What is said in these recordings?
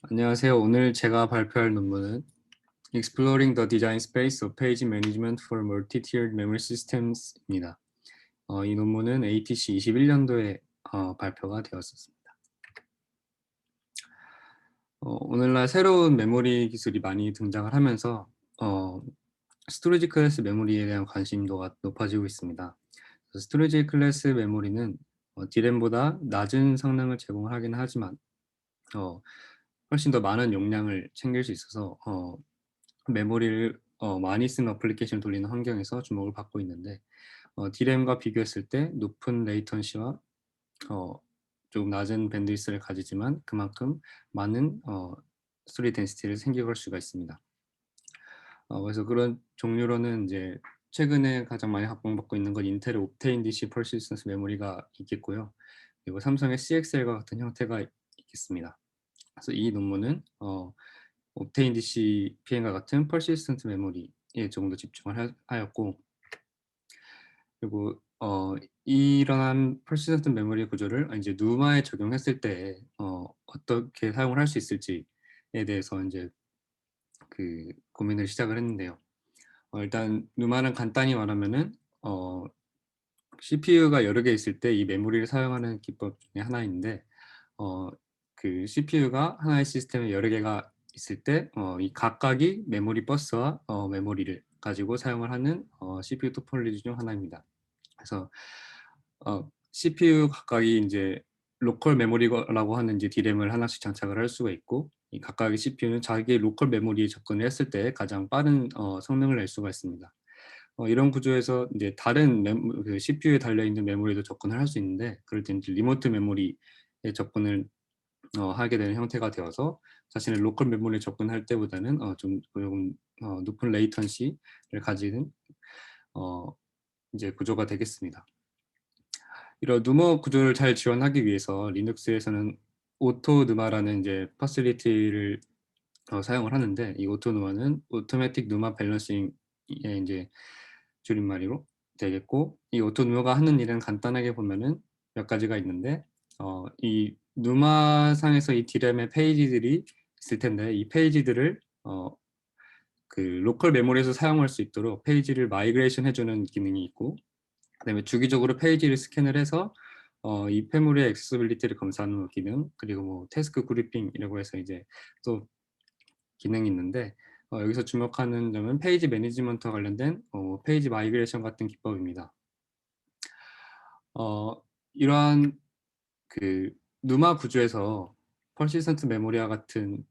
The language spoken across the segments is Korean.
안녕하세요. 오늘 제가 발표할 논문은 Exploring the Design Space of Page Management for Multi-Tiered Memory Systems입니다. 이 논문은 ATC 21년도에 발표가 되었습니다. 오늘날 새로운 메모리 기술이 많이 등장을 하면서 스토리지 클래스 메모리에 대한 관심도가 높아지고 있습니다. 스토리지 클래스 메모리는 D램보다 낮은 성능을 제공을 하긴 하지만 훨씬 더 많은 용량을 챙길 수 있어서 메모리를 많이 쓰는 어플리케이션을 돌리는 환경에서 주목을 받고 있는데 D램과 비교했을 때 높은 레이턴시와 조금 낮은 밴드위스를 가지지만 그만큼 많은 스토리 덴시티를 챙겨갈 수가 있습니다. 그래서 그런 종류로는 이제 최근에 가장 많이 각광받고 있는 건 인텔의 옵테인 DC 퍼시스턴스 메모리가 있겠고요. 그리고 삼성의 CXL과 같은 형태가 있겠습니다. 그래서 이 논문은 옵테인 DC PM과 같은 퍼시스턴트 메모리에 조금 더 집중을 하였고, 그리고 이러한 퍼시스턴트 메모리 구조를 이제 누마에 적용했을 때 어떻게 사용을 할 수 있을지에 대해서 이제 그 고민을 시작을 했는데요. 일단 누마는 간단히 말하면은 CPU가 여러 개 있을 때 이 메모리를 사용하는 기법 중에 하나인데 그 CPU가 하나의 시스템에 여러 개가 있을 때 이 각각이 메모리 버스와 메모리를 가지고 사용을 하는 CPU 토폴로지 중 하나입니다. 그래서 CPU 각각이 이제 로컬 메모리라고 하는 이제 D램을 하나씩 장착을 할 수가 있고, 이 각각의 CPU는 자기의 로컬 메모리에 접근을 했을 때 가장 빠른 성능을 낼 수가 있습니다. 이런 구조에서 이제 다른 그 CPU에 달려 있는 메모리도 접근을 할 수 있는데, 그럴 때 이제 리모트 메모리에 접근을 하게 되는 형태가 되어서 자신의 로컬 메모리에 접근할 때보다는 조금 높은 레이턴시를 가지는 이제 구조가 되겠습니다. 이런 누머 구조를 잘 지원하기 위해서 리눅스에서는 오토 누마라는 이제 퍼실리티를 사용을 하는데, 이 오토 누마는 오토매틱 누마 밸런싱의 이제 줄임말이로 되겠고, 이 오토 누마가 하는 일은 간단하게 보면은 몇 가지가 있는데, 이 누마 상에서 이 D램의 페이지들이 있을 텐데, 이 페이지들을 그 로컬 메모리에서 사용할 수 있도록 페이지를 마이그레이션 해주는 기능이 있고, 그다음에 주기적으로 페이지를 스캔을 해서 이 페모리의 액세서빌리티를 검사하는 기능, 그리고 뭐 태스크 그룹핑이라고 해서 이제 또 기능이 있는데, 여기서 주목하는 점은 페이지 매니지먼트와 관련된 페이지 마이그레이션 같은 기법입니다. 이러한 그 누마 구조에서 퍼시스턴트 메모리와 같은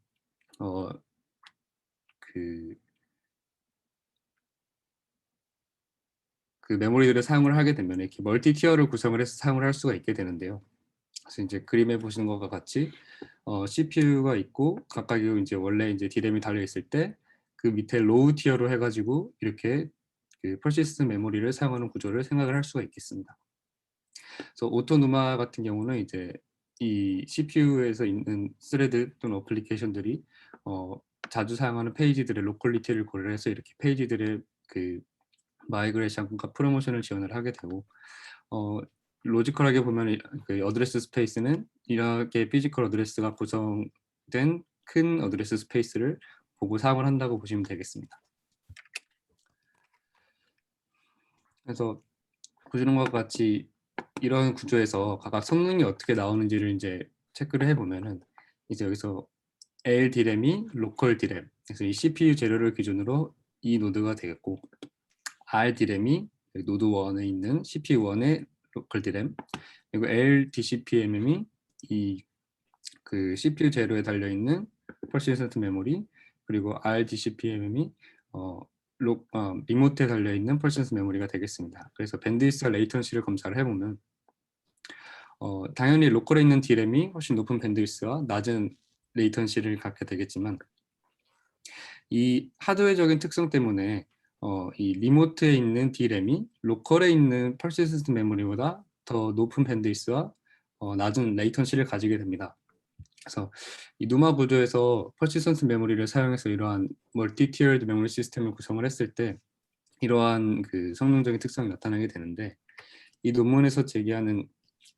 그 메모리들을 사용을 하게 되면 이렇게 멀티 티어를 구성을 해서 사용을 할 수가 있게 되는데요. 그래서 이제 그림에 보시는 것과 같이 CPU가 있고, 각각이 이제 원래 이제 D램이 달려 있을 때 그 밑에 로우 티어로 해가지고 이렇게 그 퍼시스트 메모리를 사용하는 구조를 생각을 할 수가 있겠습니다. 그래서 오토누마 같은 경우는 이제 이 CPU에서 있는 스레드 또는 어플리케이션들이 자주 사용하는 페이지들의 로컬리티를 고려해서 이렇게 페이지들의 그 마이그레이션과 프로모션을 지원을 하게 되고, 로지컬하게 보면 그 어드레스 스페이스는 이렇게 피지컬 어드레스가 구성된 큰 어드레스 스페이스를 보고 사용을 한다고 보시면 되겠습니다. 그래서 보시는 것과 같이 이런 구조에서 각각 성능이 어떻게 나오는지를 이제 체크를 해보면은, 이제 여기서 L D램이 로컬 D램, 그래서 이 CPU 재료를 기준으로 이 노드가 되겠고, R D램이 노드 1에 있는 CPU 1의 로컬 D램, 그리고 LDCPM이 이 그 CPU 재료에 달려 있는 퍼시스턴트 메모리, 그리고 RDCPM이 리모트에 달려 있는 퍼시스턴트 메모리가 되겠습니다. 그래서 밴드위스와 레이턴시를 검사를 해보면 당연히 로컬에 있는 D램이 훨씬 높은 밴드위스와 낮은 레이턴시를 갖게 되겠지만, 이 하드웨어적인 특성 때문에 이 리모트에 있는 D램이 로컬에 있는 퍼시스턴트 메모리보다 더 높은 밴드위스와 낮은 레이턴시를 가지게 됩니다. 그래서 이 누마 구조에서 퍼시스턴트 메모리를 사용해서 이러한 멀티 티어드 메모리 시스템을 구성을 했을 때 이러한 그 성능적인 특성이 나타나게 되는데, 이 논문에서 제기하는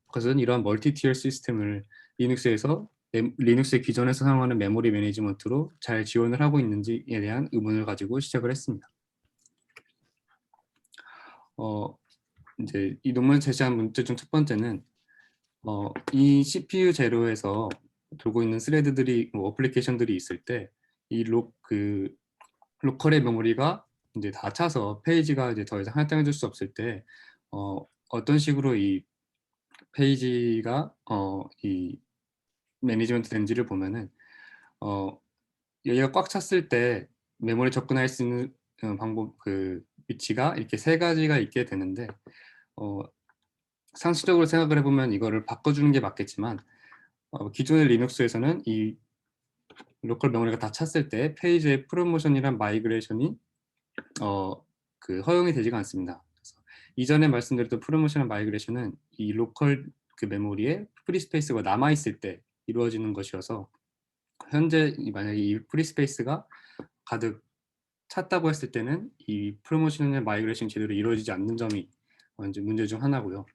것은 이러한 멀티 티어 시스템을 리눅스에서 리눅스의 기존에서 사용하는 메모리 매니지먼트로 잘 지원을 하고 있는지에 대한 의문을 가지고 시작을 했습니다. 이제 이 논문을 제시한 문제 중 첫 번째는 이 CPU 제로에서 돌고 있는 스레드들이 어플리케이션들이 있을 때 이 로컬의 메모리가 이제 다 차서 페이지가 이제 더 이상 할당해줄 수 없을 때 어떤 식으로 이 페이지가 이 매니지먼트 된지를 보면은 여기가 꽉 찼을 때 메모리 접근할 수 있는 방법 위치가 이렇게 세 가지가 있게 되는데 상식적으로 생각을 해보면 이거를 바꿔주는 게 맞겠지만 기존의 리눅스에서는 이 로컬 메모리가 다 찼을 때 페이지의 프로모션이란 마이그레이션이 허용이 되지가 않습니다. 그래서 이전에 말씀드렸던 프로모션이란 마이그레이션은 이 로컬 메모리에 프리스페이스가 남아있을 때 이루어지는 것이어서 현재 만약에 이 프리스페이스가 가득 찼다고 했을 때는 이 프로모션의 마이그레이션이 제대로 이루어지지 않는 점이 이제 문제 중 하나고요.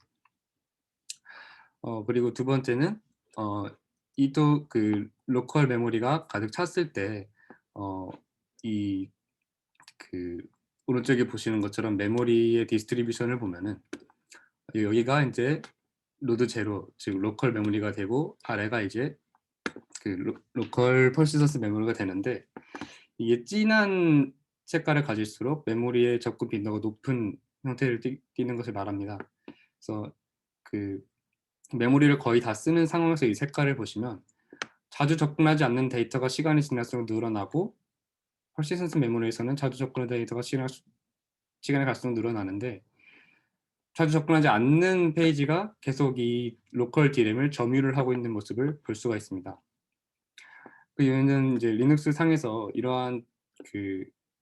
그리고 두 번째는 이도 로컬 메모리가 가득 찼을 때 이 오른쪽에 보시는 것처럼 메모리의 디스트리뷰션을 보면은 여기가 이제 노드 제로, 즉 로컬 메모리가 되고 아래가 이제 로컬 퍼시스턴스 메모리가 되는데 이게 진한 색깔을 가질수록 메모리의 접근 빈도가 높은 형태를 띠는 것을 말합니다. 그래서 메모리를 거의 다 쓰는 상황에서 이 색깔을 보시면 자주 접근하지 않는 데이터가 시간이 지날수록 늘어나고 퍼시스턴스 메모리에서는 자주 접근하는 데이터가 시간이 갈수록 늘어나는데 자주 접근하지 않는 페이지가 계속 이 로컬 D램을 점유를 하고 있는 모습을 볼 수가 있습니다. 그 이유는 이제 리눅스 상에서 이러한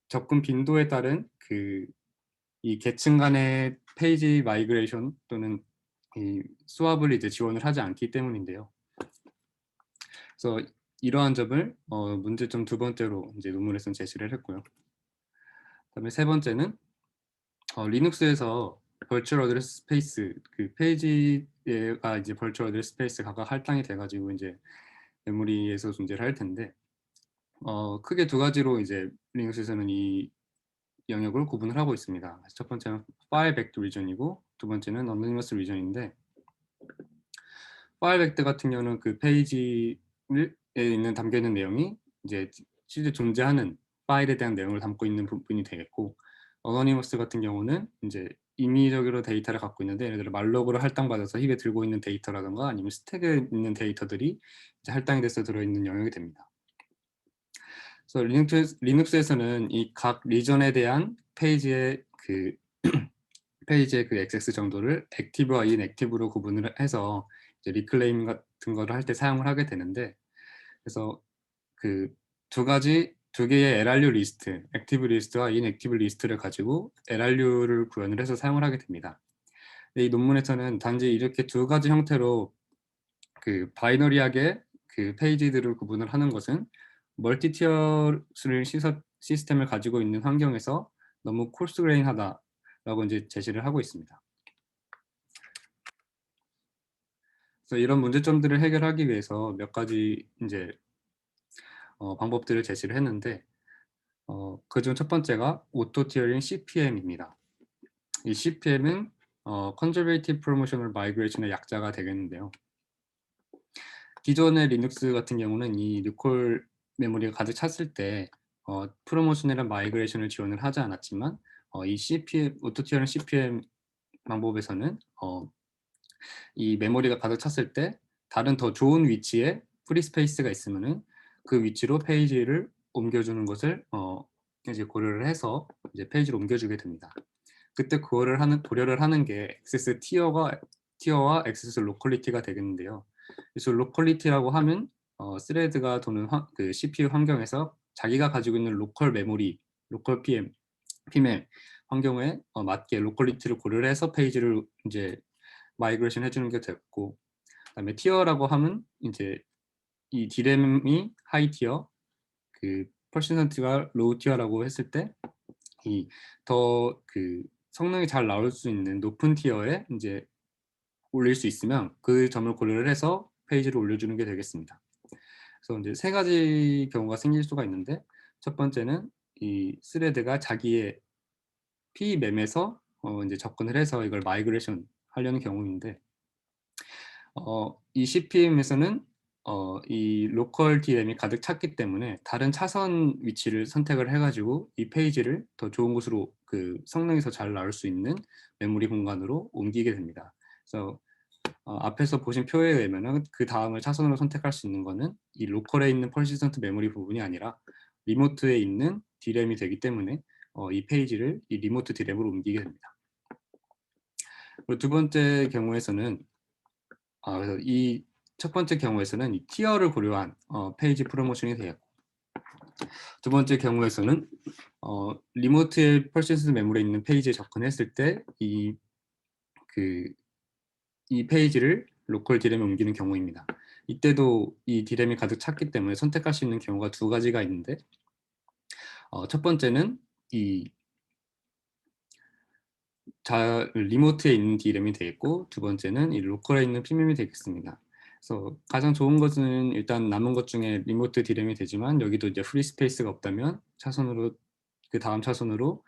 접근 빈도에 따른 이 계층 간의 페이지 마이그레이션 또는 이 스왑을 이제 지원을 하지 않기 때문인데요. 그래서 이러한 점을 문제점 두 번째로 이제 논문에서 제시를 했고요. 그다음에 세 번째는 리눅스에서 벌추얼 어드레스 스페이스 페이지가 이제 벌추얼 어드레스 스페이스 각각 할당이 돼가지고 이제 메모리에서 존재를 할 텐데 크게 두 가지로 이제 리눅스에서는 이 영역을 구분을 하고 있습니다. 첫 번째는 파일 벡터 리전이고 두 번째는 어노니머스 리전인데 파일 벡터 같은 경우는 그 페이지에 있는 담겨 있는 내용이 이제 실제 존재하는 파일에 대한 내용을 담고 있는 부분이 되겠고 어노니머스 같은 경우는 이제 임의적으로 데이터를 갖고 있는데 예를 들어 말록으로 할당받아서 힙에 들고 있는 데이터라든가 아니면 스택에 있는 데이터들이 이제 할당이 돼서 들어있는 영역이 됩니다. 그래서 리눅스에서는 이 각 리전에 대한 페이지의 페이지의 액세스 정도를 액티브와 인액티브로 구분을 해서 이제 리클레임 같은 거를 할 때 사용을 하게 되는데 그래서 두 개의 LRU 리스트, 액티브 리스트와 인액티브 리스트를 가지고 LRU를 구현을 해서 사용을 하게 됩니다. 이 논문에서는 단지 이렇게 두 가지 형태로 바이너리하게 페이지들을 구분을 하는 것은 멀티티어 시스템을 가지고 있는 환경에서 너무 코스그레인하다라고 이제 제시를 하고 있습니다. 그래서 이런 문제점들을 해결하기 위해서 몇 가지 이제 방법들을 제시를 했는데 그중 첫 번째가 오토 티어링 CPM입니다. 이 CPM은 Conservative Promotional Migration의 약자가 되겠는데요. 기존의 리눅스 같은 경우는 이 로컬 메모리가 가득 찼을 때 프로모션이나 마이그레이션을 지원을 하지 않았지만 이 CPM, 오토 티어링 CPM 방법에서는 이 메모리가 가득 찼을 때 다른 더 좋은 위치에 프리스페이스가 있으면은 그 위치로 페이지를 옮겨주는 것을 이제 고려를 해서 이제 페이지를 옮겨주게 됩니다. 그때 고려를 하는 게 액세스 티어와 액세스 로컬리티가 되겠는데요. 그래서 로컬리티라고 하면 스레드가 도는 CPU 환경에서 자기가 가지고 있는 로컬 메모리, 로컬 PM의 환경에 맞게 로컬리티를 고려를 해서 페이지를 이제 마이그레이션 해주는 게 됐고, 그다음에 티어라고 하면 이제 이 D램이 하이 티어, 퍼센트가 로우 티어라고 했을 때 이 더 성능이 잘 나올 수 있는 높은 티어에 이제 올릴 수 있으면 그 점을 고려를 해서 페이지를 올려주는 게 되겠습니다. 그래서 이제 세 가지 경우가 생길 수가 있는데, 첫 번째는 이 스레드가 자기의 PM에서 이제 접근을 해서 이걸 마이그레이션 하려는 경우인데, 이 CPM에서는 이 로컬 DRAM이 가득 찼기 때문에 다른 차선 위치를 선택을 해가지고 이 페이지를 더 좋은 곳으로, 그 성능이 더 잘 나올 수 있는 메모리 공간으로 옮기게 됩니다. 그래서 앞에서 보신 표에 의하면 그 다음을 차선으로 선택할 수 있는 거는 이 로컬에 있는 퍼시스턴트 메모리 부분이 아니라 리모트에 있는 D램이 되기 때문에 이 페이지를 이 리모트 D램으로 옮기게 됩니다. 그리고 두 번째 경우에서는 그래서 이 첫 번째 경우에서는 이 티어를 고려한 페이지 프로모션이 되었고, 두 번째 경우에서는 리모트의 퍼시스턴트 메모리에 있는 페이지에 접근했을 때 이 페이지를 로컬 D램에 옮기는 경우입니다. 이때도 이 D램이 가득 찼기 때문에 선택할 수 있는 경우가 두 가지가 있는데, 첫 번째는 이 리모트에 있는 D램이 되겠고, 두 번째는 이 로컬에 있는 PM이 되겠습니다. 그래서 가장 좋은 것은 일단 남은 것 중에 리모트 D램이 되지만, 여기도 이제 프리 스페이스가 없다면 차선으로, 그 다음 차선으로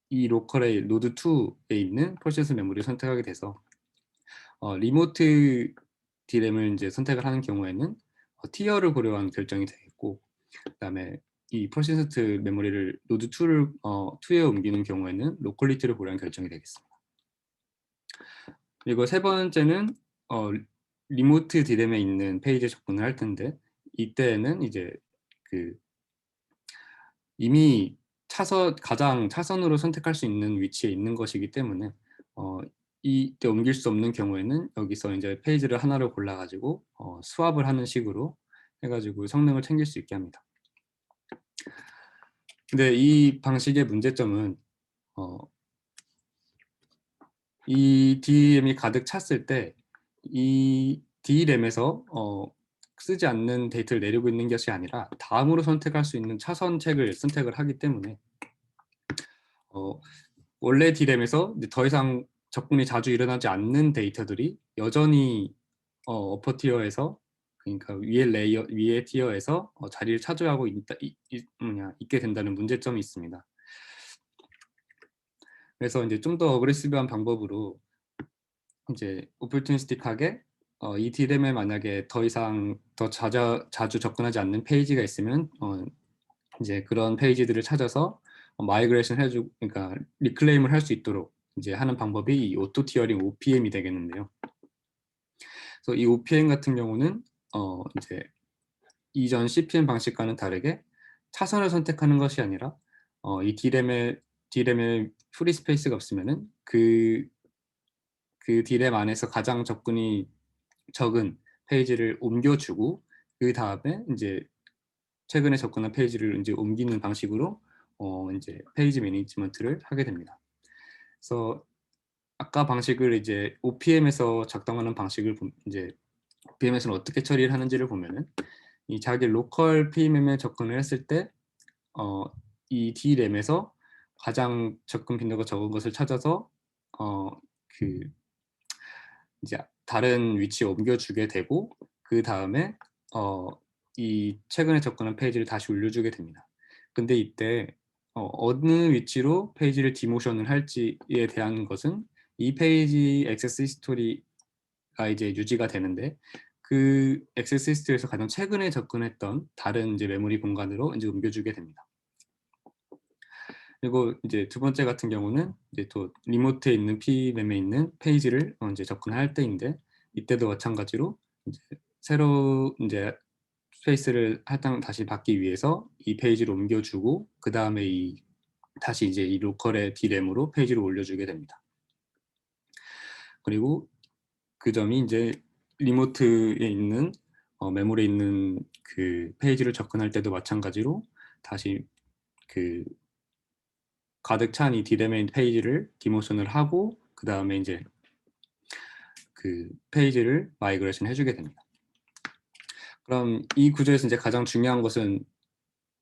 이 로컬의 노드 2에 있는 퍼시스 메모리를 선택하게 돼서 리모트 D램을 이제 선택을 하는 경우에는 티어를 고려한 결정이 되겠고, 그다음에 이 퍼시스턴트 메모리를 노드 2에 옮기는 경우에는 로컬리티를 고려한 결정이 되겠습니다. 그리고 세 번째는 리모트 D램에 있는 페이지에 접근을 할 텐데, 이때는 이제 이미 가장 차선으로 선택할 수 있는 위치에 있는 것이기 때문에 이때 옮길 수 없는 경우에는 여기서 이제 페이지를 하나를 골라가지고 스왑을 하는 식으로 해가지고 성능을 챙길 수 있게 합니다. 근데 이 방식의 문제점은 이 DRAM이 가득 찼을 때 이 DRAM에서 쓰지 않는 데이터를 내리고 있는 것이 아니라 다음으로 선택할 수 있는 차선책을 선택을 하기 때문에 원래 D램에서 더 이상 접근이 자주 일어나지 않는 데이터들이 여전히 어퍼 티어에서, 그러니까 위의 티어에서 자리를 차지하고 있게 된다는 문제점이 있습니다. 그래서 이제 좀 더 어그레시브한 방법으로 이제 오portunistic하게 이 D램에 만약에 더 이상 더 자주 접근하지 않는 페이지가 있으면 이제 그런 페이지들을 찾아서 마이그레이션 해주고, 그러니까 리클레임을 할 수 있도록 이제 하는 방법이 이 오토 티어링 OPM이 되겠는데요. 그래서 이 OPM 같은 경우는 이제 이전 CPM 방식과는 다르게 차선을 선택하는 것이 아니라 이 D램에 프리 스페이스가 없으면은 그 D램 안에서 가장 접근이 적은 페이지를 옮겨주고, 그 다음에 이제 최근에 접근한 페이지를 이제 옮기는 방식으로 이제 페이지 매니지먼트를 하게 됩니다. 그래서 아까 방식을 이제 OPM에서 작동하는 방식을 이제 OPM에서는 어떻게 처리를 하는지를 보면은, 이 자기 로컬 PM에 접근을 했을 때 이 D램에서 가장 접근 빈도가 적은 것을 찾아서 그 이제 다른 위치에 옮겨주게 되고, 그 다음에 이 최근에 접근한 페이지를 다시 올려주게 됩니다. 근데 이때 어느 위치로 페이지를 디모션을 할지에 대한 것은 이 페이지 액세스 히스토리가 이제 유지가 되는데, 그 액세스 히스토리에서 가장 최근에 접근했던 다른 이제 메모리 공간으로 이제 옮겨주게 됩니다. 그리고 이제 두 번째 같은 경우는 이제 또 리모트에 있는 PM에 있는 페이지를 이제 접근할 때인데, 이때도 마찬가지로 이제 새로 이제 스페이스를 할당 다시 받기 위해서 이 페이지를 옮겨주고, 그 다음에 다시 이제 이 로컬의 D램으로 페이지를 올려주게 됩니다. 그리고 그 점이 이제 리모트에 있는 메모리에 있는 그 페이지를 접근할 때도 마찬가지로 다시 그 가득 찬 이 D램의 페이지를 디모션을 하고, 그 다음에 이제 그 페이지를 마이그레이션 해주게 됩니다. 그럼 이 구조에서 이제 가장 중요한 것은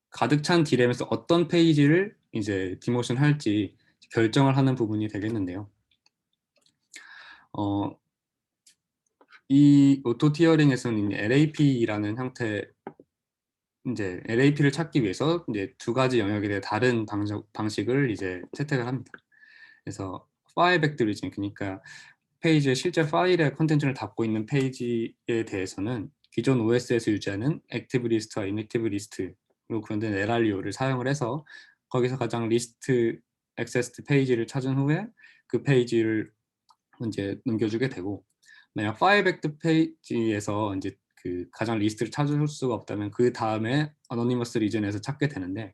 가득 찬 D램에서 어떤 페이지를 이제 디모션 할지 결정을 하는 부분이 되겠는데요. 이 오토 티어링에서는 LAP라는 형태 이제 LAP를 찾기 위해서 이제 두 가지 영역에 대해 다른 방식을 이제 채택을 합니다. 그래서 파일 벡터리즘, 그러니까 페이지에 실제 파일의 컨텐츠를 담고 있는 페이지에 대해서는 기존 OS에서 유지하는 액티브 리스트와 인액티브 리스트로 구현된 LRU를 사용을 해서 거기서 가장 리스트 액세스 페이지를 찾은 후에 그 페이지를 이제 넘겨주게 되고, 만약 파일 벡터 페이지에서 이제 그 가장 리스트를 찾을 수가 없다면 그 다음에 어노니머스 리전에서 찾게 되는데,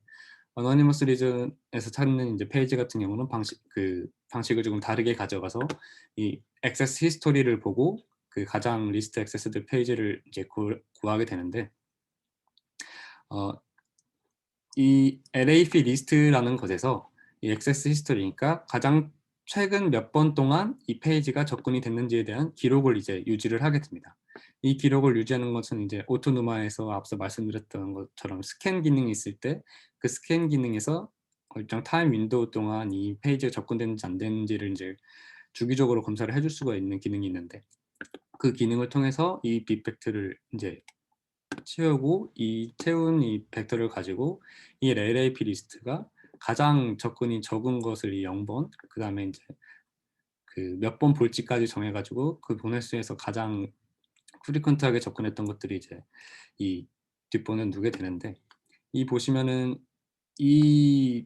어노니머스 리전에서 찾는 이제 페이지 같은 경우는 방식을 조금 다르게 가져가서 이 액세스 히스토리를 보고 그 가장 리스트 액세스드 페이지를 이제 구하게 되는데, 어, 이 LAP 리스트라는 것에서 이 액세스 히스토리니까 가장 최근 몇 번 동안 이 페이지가 접근이 됐는지에 대한 기록을 이제 유지를 하게 됩니다. 이 기록을 유지하는 것은 이제 오토누마에서 앞서 말씀드렸던 것처럼 스캔 기능이 있을 때 그 스캔 기능에서 일정 타임 윈도우 동안 이 페이지가 접근됐는지 안 됐는지를 이제 주기적으로 검사를 해줄 수가 있는 기능이 있는데, 그 기능을 통해서 이 빅팩트를 이제 채우고, 이 채운 이 벡터를 가지고 이 LAP 리스트가 가장 접근이 적은 것을 이 0번, 그 다음에 이제 그 몇 번 볼지까지 정해가지고 그 보낼 수에서 가장 프리퀀트하게 접근했던 것들이 이제 이 뒷번에 두게 되는데, 이 보시면은 이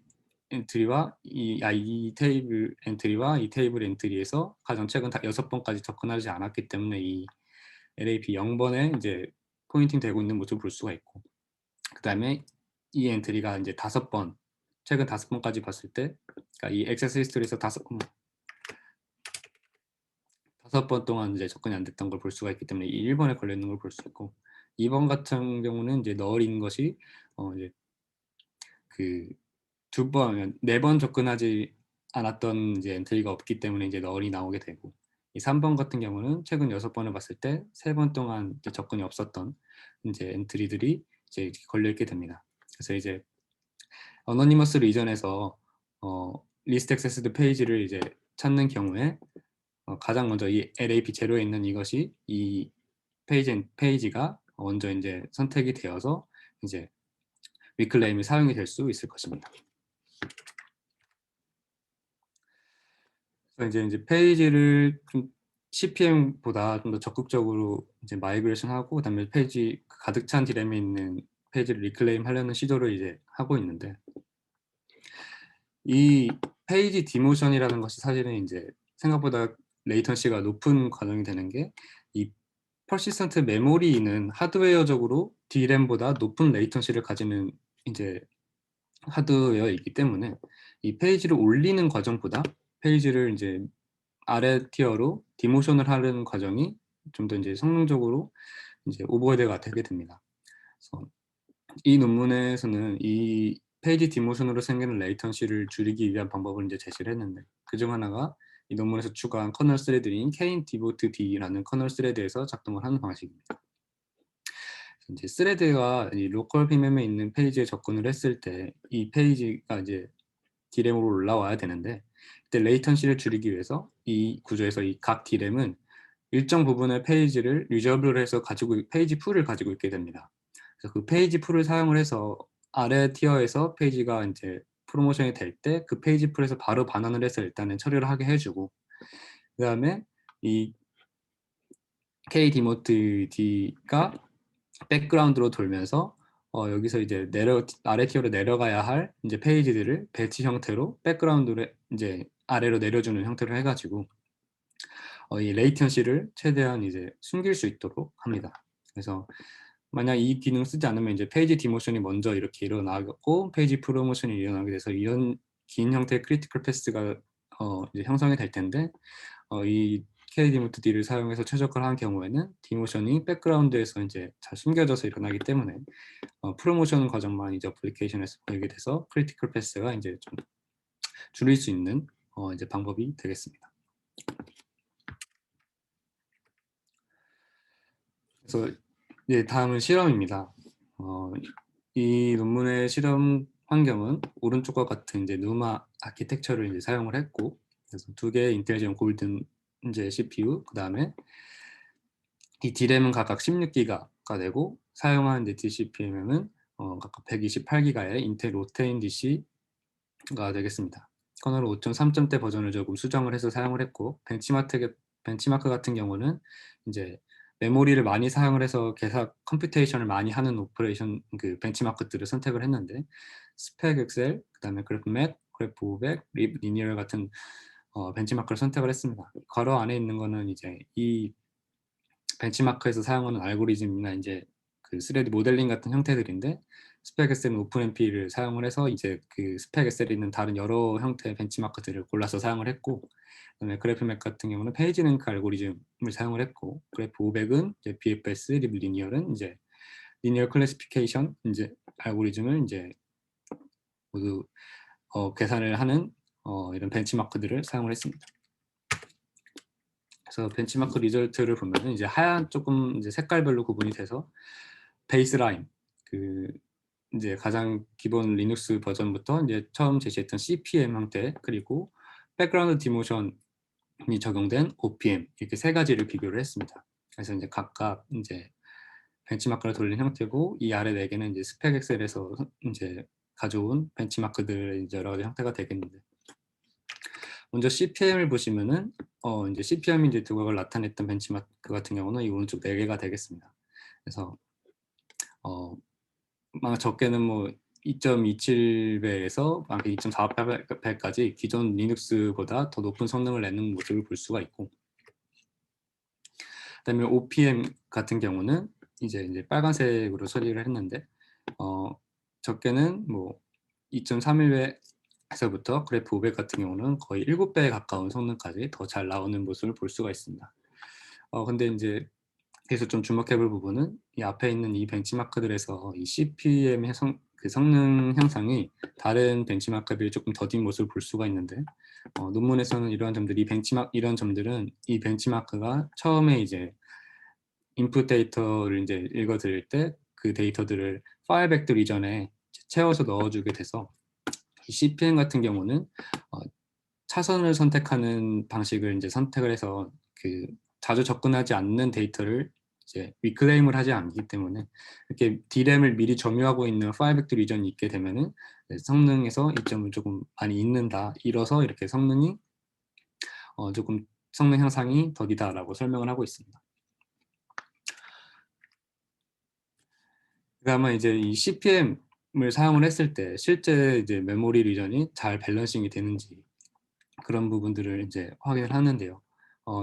엔트리와 이 테이블 엔트리와 이 테이블 엔트리에서 가장 최근 6번까지 접근하지 않았기 때문에 이 LAP 0번에 이제 포인팅 되고 있는 모습을 볼 수가 있고, 그 다음에 이 엔트리가 이제 5번, 최근 5번까지 봤을 때, 그러니까 이 액세스 히스토리에서 5번 동안 이제 접근이 안 됐던 걸 볼 수가 있기 때문에 이 1번에 걸려 있는 걸 볼 수 있고, 2번 같은 경우는 이제 널인 것이 이제 그 2번, 4번 접근하지 않았던 이제 엔트리가 없기 때문에 이제 널이 나오게 되고, 이 3번 같은 경우는 최근 6번을 봤을 때 3번 동안 이제 접근이 없었던 이제 엔트리들이 이제 걸려 있게 됩니다. 그래서 이제 어노니머스 리전에서 리스트 액세스드 페이지를 이제 찾는 경우에 가장 먼저 이 LAP 제로에 있는 이것이 이 페이지가 먼저 이제 선택이 되어서 이제 리클레임이 사용이 될 수 있을 것입니다. 그래서 이제 페이지를 좀 CPM보다 좀 더 적극적으로 이제 마이그레이션하고, 그다음에 페이지 가득 찬 디램에 있는 페이지를 리클레임 하려는 시도를 이제 하고 있는데, 이 페이지 디모션이라는 것이 사실은 이제 생각보다 레이턴시가 높은 과정이 되는 게, 이 퍼시스턴트 메모리는 하드웨어적으로 D램보다 높은 레이턴시를 가지는 이제 하드웨어이기 때문에 이 페이지를 올리는 과정보다 페이지를 이제 아래 티어로 디모션을 하는 과정이 좀 더 이제 성능적으로 이제 오버헤드가 되게 됩니다. 그래서 이 논문에서는 이 페이지 디모션으로 생기는 레이턴시를 줄이기 위한 방법을 이제 제시를 했는데, 그중 하나가 이 논문에서 추가한 커널 스레드인 케인 디보트 D라는 커널 스레드에서 작동을 하는 방식입니다. 이제 스레드가 이 로컬 PMM에 있는 페이지에 접근을 했을 때 이 페이지가 이제 D램으로 올라와야 되는데, 그때 레이턴시를 줄이기 위해서 이 구조에서 이 각 D램은 일정 부분의 페이지를 리저블을 해서 페이지 풀을 가지고 있게 됩니다. 그래서 그 페이지 풀을 사용을 해서 아래 티어에서 페이지가 이제 프로모션이 될 때 그 페이지 풀에서 바로 반환을 해서 일단은 처리를 하게 해주고, 그 다음에 이 K 디모트 D가 백그라운드로 돌면서 여기서 이제 아래 티어로 내려가야 할 이제 페이지들을 배치 형태로 백그라운드로 이제 아래로 내려주는 형태로 해가지고 이 레이턴시를 최대한 이제 숨길 수 있도록 합니다. 그래서 만약 이 기능을 쓰지 않으면 이제 페이지 디모션이 먼저 이렇게 일어나고 페이지 프로모션이 일어나게 돼서 이런 긴 형태의 크리티컬 패스가 이제 형성이 될 텐데, 이 KD모트 D를 사용해서 최적화를 한 경우에는 디모션이 백그라운드에서 이제 잘 숨겨져서 일어나기 때문에 프로모션 과정만 이제 어플리케이션에서 보이게 돼서 크리티컬 패스가 이제 좀 줄일 수 있는 이제 방법이 되겠습니다. 그래서 이제 다음은 실험입니다. 이 논문의 실험 환경은 오른쪽과 같은 이제 누마 아키텍처를 이제 사용을 했고, 그래서 2개의 인텔 제온 골든 이제 CPU, 그 다음에 이 D램은 각각 16기가가 되고 사용하는 DCPM은 각각 128기가의 인텔 오테인 DC가 되겠습니다. 커널 5.3점대 버전을 조금 수정을 해서 사용을 했고 벤치마크 같은 경우는 이제 메모리를 많이 사용을 해서 계산 컴퓨테이션을 많이 하는 오퍼레이션 그 벤치마크들을 선택을 했는데 스펙 엑셀, 그다음에 그래프 맷, 그래프 500, 립 리니얼 같은 벤치마크를 선택을 했습니다. 괄호 안에 있는 거는 이제 이 벤치마크에서 사용하는 알고리즘이나 이제 그 3D 모델링 같은 형태들인데 스펙 엑셀은 오픈MP를 사용을 해서 이제 그 스펙 엑셀에 있는 다른 여러 형태의 벤치마크들을 골라서 사용을 했고, 그다음에 그래프맥 같은 경우는 페이지 랭크 알고리즘을 사용을 했고, 그래프 500은 이제 BFS, 립 리니얼은 이제 리니얼 클래시피케이션 이제 알고리즘을 이제 모두 계산을 하는 이런 벤치마크들을 사용을 했습니다. 그래서 벤치마크 리절트를 보면은 이제 하얀 조금 이제 색깔별로 구분이 돼서 베이스라인 그 이제 가장 기본 리눅스 버전부터 이제 처음 제시했던 CPM 형태, 그리고 백그라운드 디모션이 적용된 OPM, 이렇게 세 가지를 비교를 했습니다. 그래서 이제 각각 이제 벤치마크를 돌린 형태고, 이 아래 네 개는 이제 스펙 엑셀에서 이제 가져온 벤치마크들의 이제 여러 가지 형태가 되겠는데, 먼저 CPM을 보시면은 이제 CPM이 이제 두각을 나타냈던 벤치마크 같은 경우는 이 오른쪽 네 개가 되겠습니다. 그래서 적게는 뭐 2.27배에서 2.48배까지 기존 리눅스보다 더 높은 성능을 내는 모습을 볼 수가 있고, 그다음에 OPM 같은 경우는 이제 빨간색으로 처리를 했는데 적게는 뭐 2.31배에서부터 그래프 500 같은 경우는 거의 7배에 가까운 성능까지 더 잘 나오는 모습을 볼 수가 있습니다. 근데 이제 그래서 좀 주목해볼 부분은 이 앞에 있는 이 벤치마크들에서 이 CPM의 그 성능 향상이 다른 벤치마크들이 조금 더딘 모습을 볼 수가 있는데, 논문에서는 이런 점들은 이 벤치마크가 처음에 이제 인풋 데이터를 이제 읽어드릴 때 그 데이터들을 파일 벡터 이전에 채워서 넣어주게 돼서, 이 CPM 같은 경우는 차선을 선택하는 방식을 이제 선택을 해서 그 자주 접근하지 않는 데이터를 이제 리클레임을 하지 않기 때문에 이렇게 D램을 미리 점유하고 있는 파일 벡터 리전이 있게 되면은 성능에서 이점을 조금 많이 잃는다, 이뤄서 이렇게 성능이 조금 성능 향상이 더디다라고 설명을 하고 있습니다. 그다음에 이제 이 CPM을 사용을 했을 때 실제 이제 메모리 리전이 잘 밸런싱이 되는지 그런 부분들을 이제 확인을 하는데요.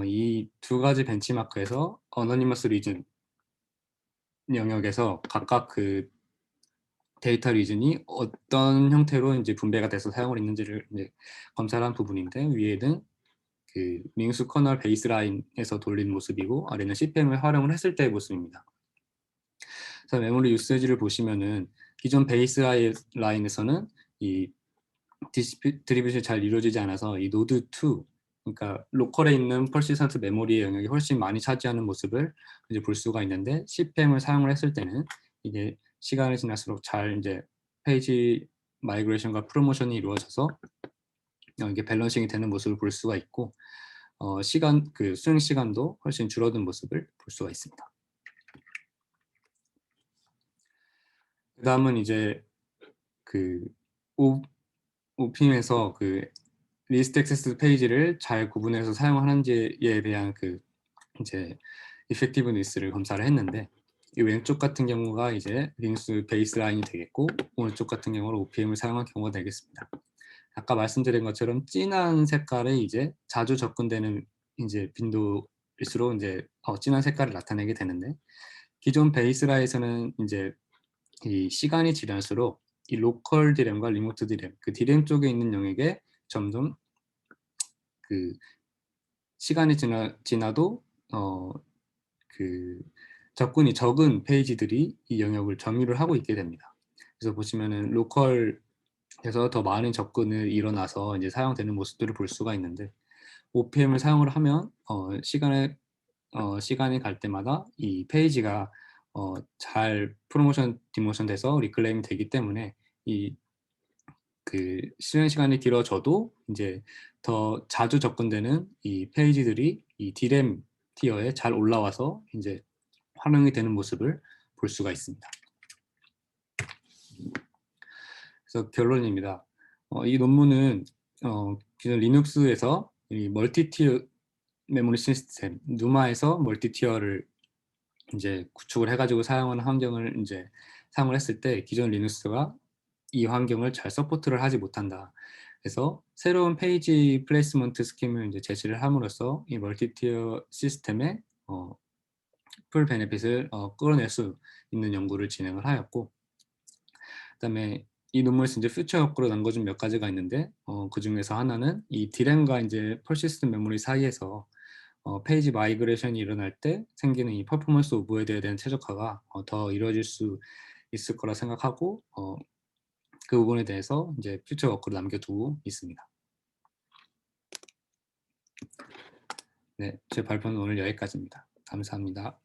이 두 가지 벤치마크에서 어너니머스 리전 영역에서 각각 그 데이터 리전이 어떤 형태로 이제 분배가 돼서 사용을 했는지를 이제 검사한 부분인데, 위에는 그 링스 커널 베이스라인에서 돌린 모습이고 아래는 CPM을 활용을 했을 때의 모습입니다. 그래서 메모리 유세지를 보시면은 기존 베이스라인에서는 이 디스트리뷰션이 잘 이루어지지 않아서 이 노드 2, 그러니까 로컬에 있는 퍼시스턴트 메모리의 영역이 훨씬 많이 차지하는 모습을 이제 볼 수가 있는데, CPM을 사용을 했을 때는 이게 시간이 지날수록 잘 이제 페이지 마이그레이션과 프로모션이 이루어져서 이게 밸런싱이 되는 모습을 볼 수가 있고, 그 수행 시간도 훨씬 줄어든 모습을 볼 수가 있습니다. 그다음은 이제 그 OPM에서 그 리스트 액세스 페이지를 잘 구분해서 사용하는지에 대한 그 이제 이펙티브니스를 검사를 했는데, 이 왼쪽 같은 경우가 이제 링스 베이스라인이 되겠고, 오른쪽 같은 경우는 OPM을 사용한 경우가 되겠습니다. 아까 말씀드린 것처럼 진한 색깔이 이제 자주 접근되는 이제 빈도일수록 이제 진한 색깔을 나타내게 되는데, 기존 베이스라인에서는 이제 이 시간이 지날수록 이 로컬 디램과 리모트 디램, 그 디램 쪽에 있는 영역에 점점 그 시간이 지나도 그 접근이 적은 페이지들이 이 영역을 점유를 하고 있게 됩니다. 그래서 보시면은 로컬에서 더 많은 접근을 일어나서 이제 사용되는 모습들을 볼 수가 있는데, OPM을 사용을 하면 시간이 갈 때마다 이 페이지가 잘 프로모션 디모션 돼서 리클레임 되기 때문에 이 그 수행 시간이 길어져도 이제 더 자주 접근되는 이 페이지들이 이 디램 티어에 잘 올라와서 이제 활용이 되는 모습을 볼 수가 있습니다. 그래서 결론입니다. 이 논문은 기존 리눅스에서 이 멀티티어 메모리 시스템 누마에서 멀티티어를 이제 구축을 해가지고 사용하는 환경을 이제 사용을 했을 때 기존 리눅스가 이 환경을 잘 서포트를 하지 못한다. 그래서 새로운 페이지 플레이스먼트 스킴을 이제 제시를 함으로써 이 멀티티어 시스템의 풀 베네핏을 끌어낼 수 있는 연구를 진행을 하였고, 그다음에 이 논문에서 이제 퓨처 역으로 남겨준 몇 가지가 있는데 그 중에서 하나는 이 디램과 이제 퍼시스턴트 메모리 사이에서 페이지 마이그레이션이 일어날 때 생기는 이 퍼포먼스 오버헤드에 대한 최적화가 더 이루어질 수 있을 거라 생각하고 그 부분에 대해서 이제 퓨처 워크로 남겨두고 있습니다. 네, 제 발표는 오늘 여기까지입니다. 감사합니다.